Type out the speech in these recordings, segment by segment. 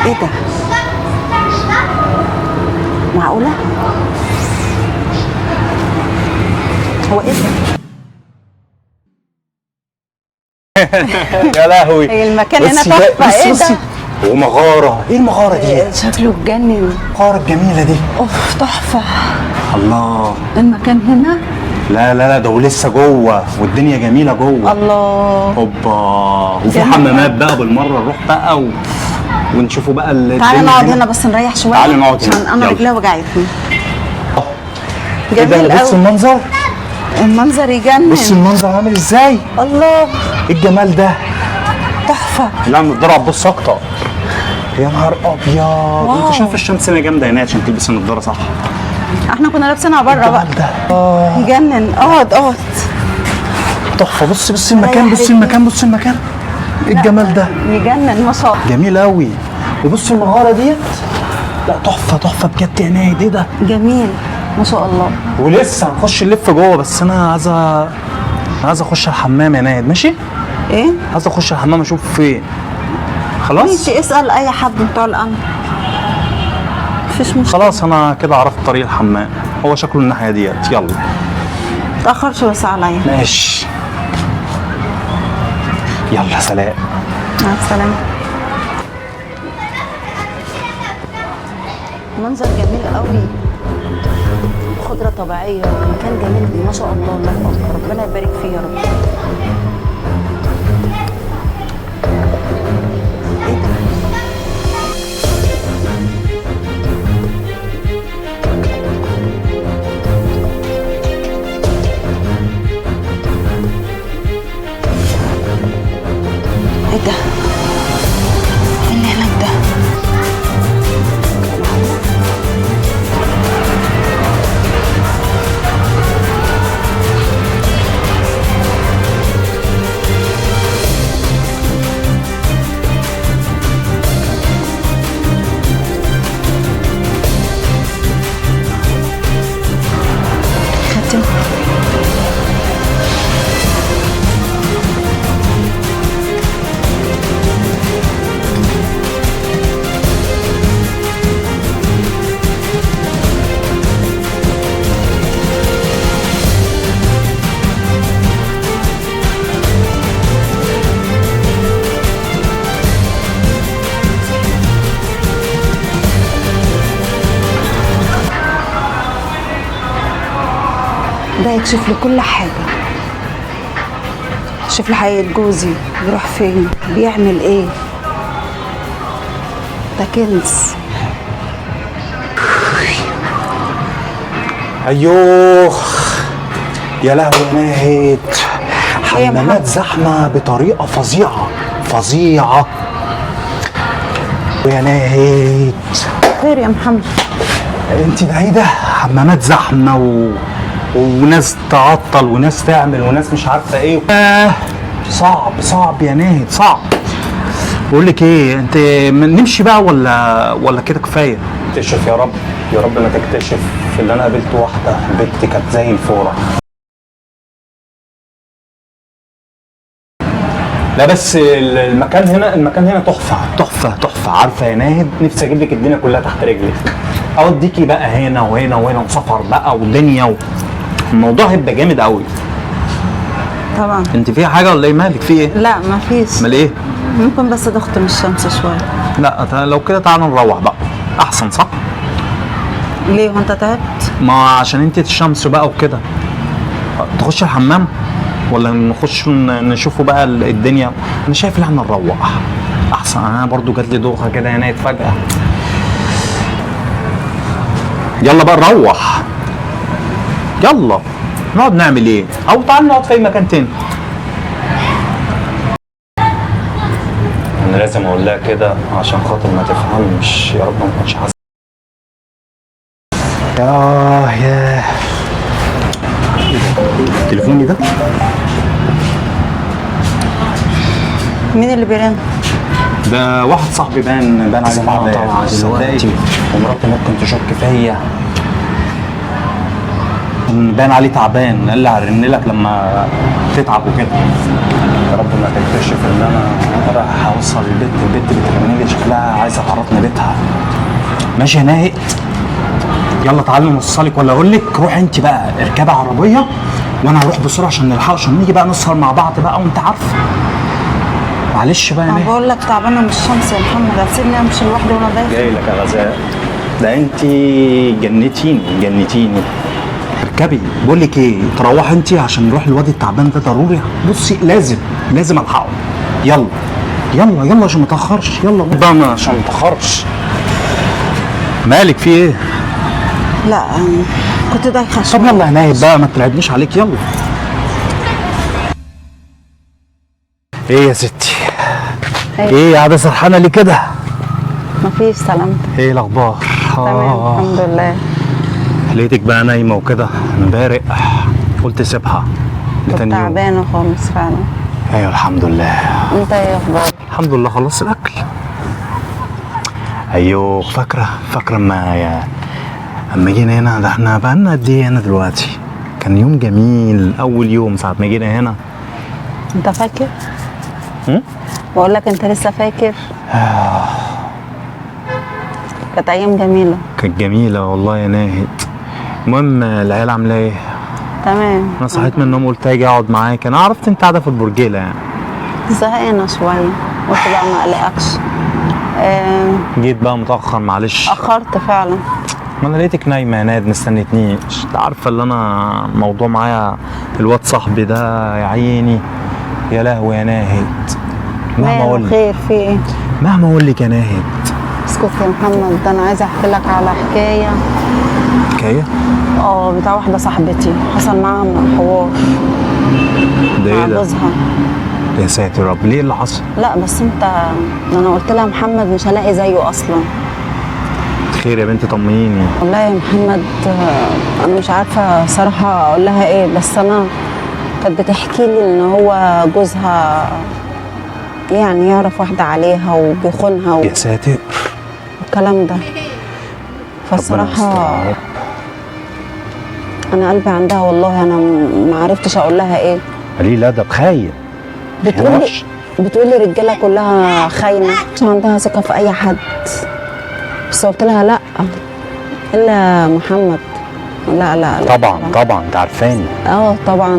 ايه ده؟ معقولة؟ هو ايه ده؟ يا لهوي المكان هنا بصي تحفة. ايه بصي ده؟ ومغارة. ايه المغارة دي؟ شكله اتجنن. المغارة الجميلة دي. اوف تحفة. الله. المكان هنا لا لا لا، ده ولسه جوه والدنيا جميلة جوه. الله. اوبا. وفي جميل. حمامات بقى بالمرة، نروح بقى ونشوفوا بقى الدنيا. تعالى نقعد هنا بس نريح شوية. تعالى نقعد هنا. عشان انا يلا. رجلي وجعتني. ايه ده؟ جميل بص قوي. المنظر، المنظر يجنن. بص المنظر عامل ازاي. الله. ايه الجمال ده. تحفة. لا النضاره تبص اكتر. يا نهار ابيض. واو. انت شايف الشمس هنا جامده هنا عشان تلبس النضاره صح. احنا كنا لابسينها بره بقى. الجمال ده. يجنن. اقعد اقعد. تحفه. بص المكان، بص المكان، بص المكان. ايه الجمال ده. يجنن ما شاء الله. جميل قوي. وبص المغاره ديت. لا تحفه تحفه بجد يا نايد. ايه ده. جميل ما شاء الله. ولسه هنخش نلف جوه، بس انا عايز اخش الحمام يا نايد. ماشي. ايه؟ عايز اخش الحمام اشوف فين. خلاص. ماشي اسأل اي حد بتوع الامن. مفيش مشكلة. خلاص انا كده عرفت طريق الحمام. هو شكله الناحيه ديت. يلا. متأخرش بس عليا. ماشي. يلا سلام. مع السلامة. منظر جميل قوي. خضرة طبيعية. مكان جميل ما شاء الله. الله أكبر. ربنا يبارك فيه يا رب. ايه ده؟ ايه ده؟ ايه اللي هناك ده؟ خدتي؟ ده يكشف لي كل حاجة. يكشف لي حقيقة جوزي بيروح فين بيعمل ايه. ده كنز. ايوه يا لهوي يا ناهد. إيه يا حمامات محمد؟ زحمه بطريقه فظيعه فظيعه. ويا ناهد خير يا محمد. انت بعيده. حمامات زحمه وناس تعطل وناس تعمل وناس مش عارفه ايه. صعب يا ناهد صعب. بقول لك ايه، انت نمشي بقى ولا كده كفايه؟ اكتشف يا رب، يا رب ما تكتشف اللي انا قابلت واحده بنت كانت زي الفوره. لا بس المكان هنا تحفه. عارفه يا ناهد، نفسي اجيب لك الدنيا كلها تحت رجلك. اوديكي بقى هنا وهنا وهنا وسفر بقى ودنيا الموضوع هيبقى جامد قوي. طبعا. انت في حاجه ولا ايه؟ مالك في ايه؟ لا مفيش. امال ايه؟ ممكن بس ضغط من الشمس شوية. لا لو كده تعالى نروح بقى احسن صح؟ ليه وانت تعبت؟ ما عشان انت الشمس بقى وكده. تخش الحمام ولا نخش نشوفوا بقى الدنيا؟ انا شايف ان احنا نروح احسن. انا برضو جات لي دوخه كده هنا فجاه. يلا بقى نروح. يلا نقعد نعمل ايه؟ او تعال نقعد في اي مكان تاني. انا لازم اقول لها كده عشان خاطر ما تفهمش. يا رب ما تكونش حاسه. ياه تليفوني ده. مين اللي بيرن؟ ده واحد صاحبي بان عليه طبعا دلوقتي، ومراتي ممكن تشك فيا. باين عليه تعبان، قال لي هرن لك لما تتعب وكده. يا رب ما تكتشف ان انا رايح اوصل البيت بترن لي شكلها عايزه تعرفني بيتها. ماشي يا ناهد، يلا تعالي نوصلك، ولا اقول لك روحي انت بقى اركبي عربيه وانا هروح بسرعه عشان نلحق، عشان نيجي بقى نسهر مع بعض بقى، وانت عارفه. معلش بقى يا انا ناهد. بقول لك تعبانه من الشمس يا محمد، هتسيبني امشي لوحدي وانا دايخه؟ جاي لك يا غزال، ده انت جنتيني. اركبي، بقول لك ايه، تروحي انت عشان نروح الوادي التعبان ده ضروري. بصي لازم الحقه. يلا عشان ما اتاخرش، يلا بقى عشان ما اتاخرش. مالك في ايه؟ لا كنت دايخه طب شويه. يلا يا نايب بقى، ما تلعبنيش عليك، يلا. ايه يا ستي؟ ايه قاعده سرحانه ليه كده؟ مفيش سلامتك. ايه الاخبار؟ تمام الحمد لله. لقيتك بقى نايمه وكده، انا بارق، قلت سيبها كنت لتاني يوم. تعبانه خالص فعلا. ايوه الحمد لله. انت ايه اخبارك؟ الحمد لله، خلصت الاكل. ايوه فاكره اما جينا هنا، ده احنا بقالنا قد ايه هنا دلوقتي؟ كان يوم جميل، اول يوم ساعه ما جينا هنا. انت فاكر؟ بقول لك انت لسه فاكر؟ كانت ايام جميله. كانت جميله والله يا ناهد. المهم العيال عامله ايه؟ تمام. انا صحيت من النوم قلت اجي اقعد معاك، انا عرفت انت قاعده في البرجيله يعني. زهقانه شويه، قلت بقى ما اقلقكش. جيت بقى متاخر معلش. اخرت فعلا. ما انا لقيتك نايمه يا ناد، ما استنيتنيش. انت عارفه اللي انا موضوع معايا الواد صاحبي ده، يا عيني يا لهوي يا ناهد. مهما اقول لك، خير في ايه؟ مهما اقول لك يا ناهد. اسكت يا محمد، ده انا عايزه احكي لك على حكايه. بتاع واحده صاحبتي حصل معاها حوار. ده ايه مع ده؟ جوزها. يا ساتر يا رب، ليه اللي حصل؟ لا بس انا قلت لها محمد مش هلاقي زيه اصلا. خير يا بنتي طمنيني. والله يا محمد انا مش عارفه صراحه اقول لها ايه، بس انا كانت بتحكي لي ان هو جوزها يعني يعرف واحده عليها وبيخونها يا ساتر. والكلام ده. فالصراحه انا قلبي عندها والله، انا ما عرفتش اقول لها ايه. قليل ادب، خاين. بتقولي الرجاله كلها خاينه، مش عندها ثقه في اي حد. بس قلت لها لا الا محمد. لا طبعا انت عارفاني. طبعا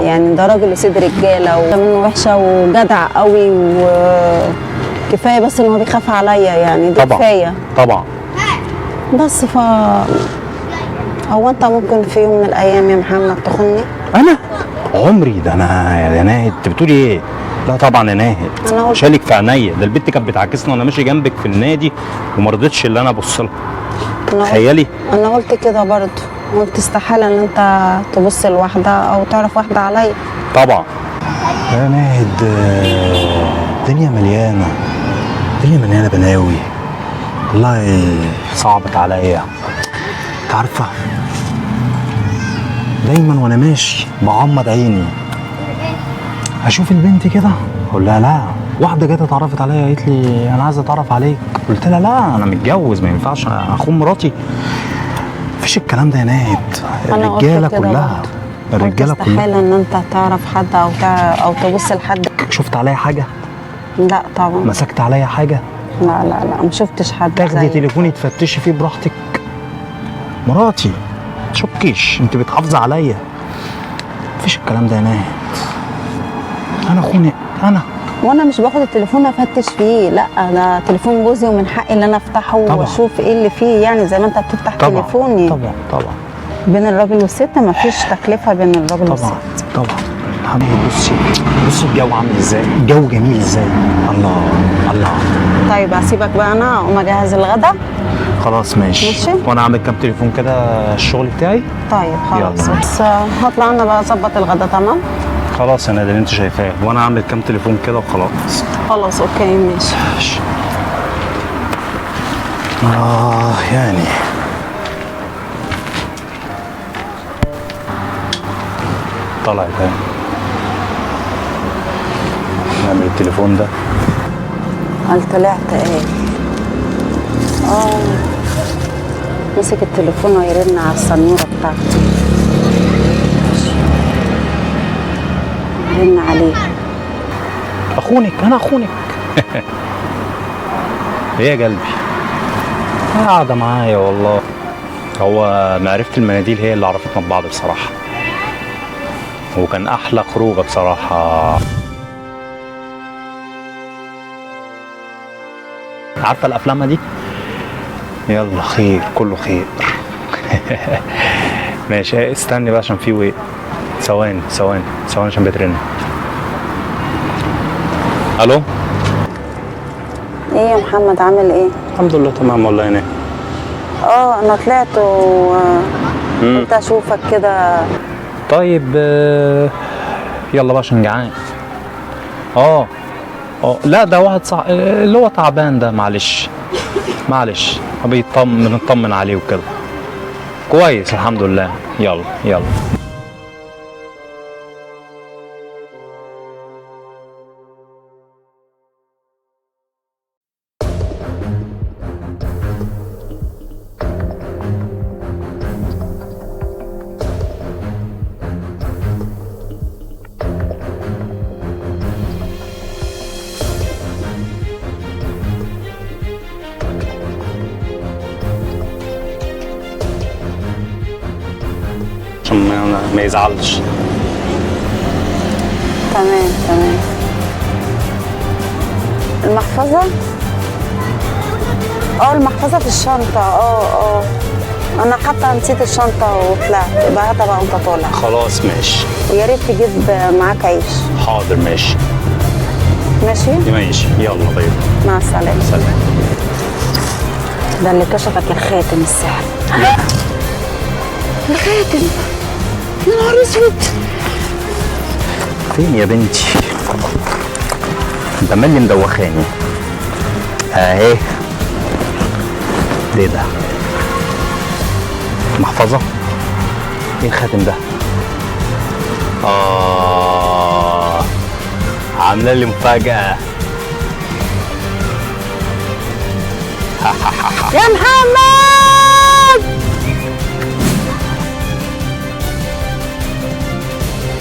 يعني ده راجل يسيد رجاله ومنه وحشه وجدع قوي، وكفايه بس ان هو بيخاف عليا، يعني دي كفايه. طبعا بس هو انت ممكن في يوم من الايام يا محمد تخوني؟ انا عمري ده، انا يا ناهد انت بتقولي ايه؟ لا طبعا يا ناهد، شالك في عينيا. ده البت كانت بتعاكسني وانا ماشي جنبك في النادي وما رضيتش اللي انا ابص لها. تخيلي. انا قلت كده برضه، قلت استحاله ان انت تبص لواحده او تعرف واحده عليا. طبعا يا ناهد، الدنيا مليانه بلاوي والله، صعبت عليا. انت عارفه دايما وانا ماشي بغمض عيني اشوف البنت كده، اقول لها لا. واحده جت اتعرفت عليا قالت لي انا عايزه اتعرف عليك، قلت لها لا انا متجوز، ما ينفعش اخون مراتي. مفيش الكلام ده يا ناهد. الرجاله كلها استحاله ان انت تعرف حد او تبص لحد. شفت عليا حاجه؟ لا طبعا. مسكت عليا حاجه؟ لا ما شفتش حد. تاخدي تليفوني تفتشي فيه براحتك؟ مراتي تشكيش، انت بتحافظي عليا. مفيش الكلام ده يا ناهد. انا خونق وانا مش باخد التليفون افتش فيه، لا ده تليفون جوزي ومن حقي ان انا افتحه واشوف ايه اللي فيه، يعني زي ما انت بتفتح تليفوني. طبعا بين الراجل والست مفيش تكلفه بين الراجل والست. طبعا. بصي الجو عامل ازاي، الجو جميل ازاي. الله. طيب هسيبك بقى انا اقوم اجهز الغدا. خلاص ماشي. وانا اعمل كام تليفون كده الشغل بتاعي. طيب خلاص، بس هطلع انا بقى اظبط الغدا. تمام خلاص انا ده اللي انت شايفاه، وانا اعمل كام تليفون كده وخلاص. خلاص اوكي ماشي. يعني طلع تاني نعمل التليفون ده. قال طلعت ايه؟ مسك التليفون ويرن على السنوره بتاعته. هرن عليه. اخونك، انا اخونك. ايه يا قلبي، قاعدة معايا والله. هو معرفة المناديل هي اللي عرفتنا ببعض بصراحة، وكان أحلى خروجة بصراحة. عارفة الأفلام دي؟ يلا خير، كله خير. ماشي، استني بقى عشان في ثواني عشان بترن. ألو؟ ايه يا محمد، عامل ايه؟ الحمد لله تمام والله. أنا انا طلعت وقلت اشوفك كده. طيب يلا بقى عشان جعان. لا ده واحد صح اللي هو تعبان ده، معلش بنطمن عليه وكده. كويس الحمد لله. يلا عشان ما يزعلش. تمام. المحفظة؟ المحفظة في الشنطة. انا حتى نسيت الشنطة وطلعت. يبقى هاتها بقى وانت طالع. خلاص ماشي. ويا ريت تجيب معاك عيش. حاضر ماشي. ماشي. يلا طيب. مع السلامة. سلام. ده اللي كشفك الخاتم السحر. الخاتم، يا نهار اسود. فين يا بنتي؟ انت مالي مدوخاني اهي. ده محفظة؟ ايه الخاتم ده؟ عامله لي مفاجأة. يا محمد